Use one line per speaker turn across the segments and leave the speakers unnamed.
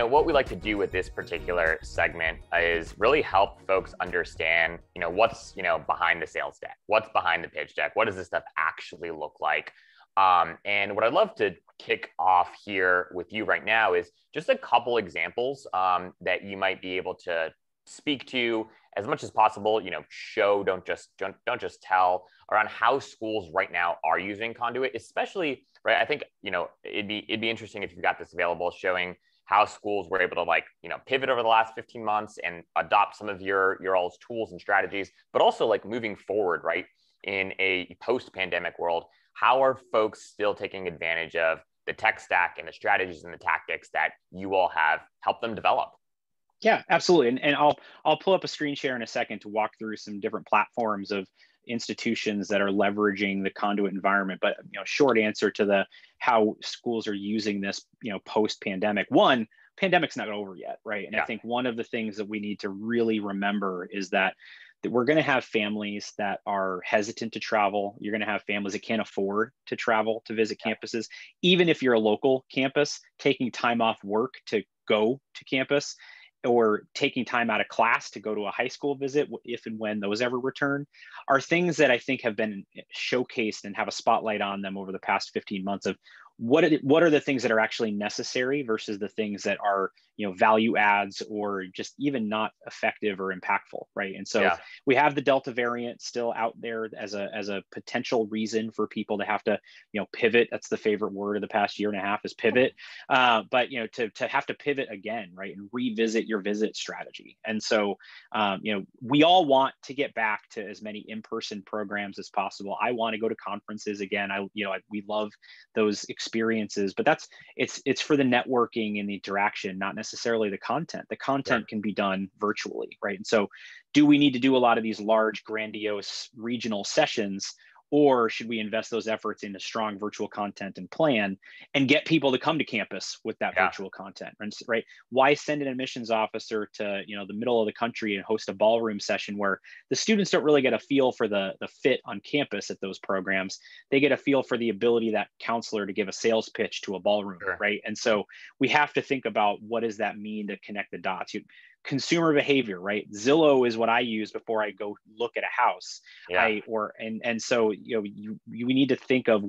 what we like to do with this particular segment is really help folks understand, what's, behind the sales deck, what's behind the pitch deck, what does this stuff actually look like? And what I'd love to kick off here with you right now is just a couple examples that you might be able to speak to as much as possible, show, don't just tell, around how schools right now are using Conduit, especially, right? I think, it'd be interesting if you've got this available, showing how schools were able to pivot over the last 15 months and adopt some of your all's tools and strategies, but also moving forward, right? In a post-pandemic world, how are folks still taking advantage of the tech stack and the strategies and the tactics that you all have helped them develop?
Yeah, absolutely. And I'll pull up a screen share in a second to walk through some different platforms of institutions that are leveraging the Conduit environment. But short answer to the how schools are using this, post-pandemic. One, pandemic's not over yet, right? And I think one of the things that we need to really remember is that we're going to have families that are hesitant to travel. You're going to have families that can't afford to travel to visit campuses. Even if you're a local campus, taking time off work to go to campus, or taking time out of class to go to a high school visit, if and when those ever return, are things that I think have been showcased and have a spotlight on them over the past 15 months of what are the things that are actually necessary versus the things that are, value adds or just even not effective or impactful, right? And so we have the Delta variant still out there as a potential reason for people to have to, pivot. That's the favorite word of the past year and a half is pivot. But to have to pivot again, right, and revisit your visit strategy. And so we all want to get back to as many in-person programs as possible. I want to go to conferences again. We love those experiences, but it's for the networking and the interaction, not necessarily the content. The content can be done virtually, right? And so do we need to do a lot of these large, grandiose regional sessions, or should we invest those efforts into strong virtual content and plan and get people to come to campus with that virtual content, right? Why send an admissions officer to, the middle of the country and host a ballroom session where the students don't really get a feel for the fit on campus at those programs? They get a feel for the ability of that counselor to give a sales pitch to a ballroom, right? And so we have to think about what does that mean to connect the dots. Consumer behavior, right? Zillow is what I use before I go look at a house. So we need to think of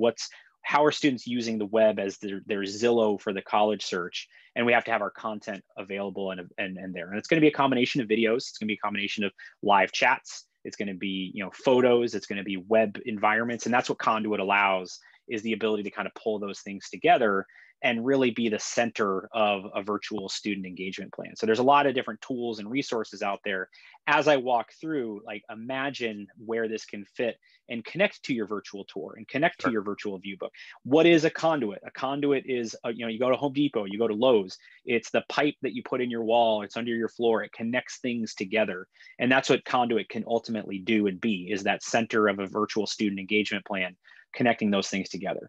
how are students using the web as their Zillow for the college search, and we have to have our content available and there. And it's going to be a combination of videos. It's going to be a combination of live chats. It's going to be photos. It's going to be web environments, and that's what Conduit allows, is the ability to kind of pull those things together and really be the center of a virtual student engagement plan. So there's a lot of different tools and resources out there. As I walk through, imagine where this can fit and connect to your virtual tour and connect to your virtual view book. What is a conduit? A conduit is, you go to Home Depot, you go to Lowe's, it's the pipe that you put in your wall, it's under your floor, it connects things together. And that's what Conduit can ultimately do and be, is that center of a virtual student engagement plan, connecting those things together.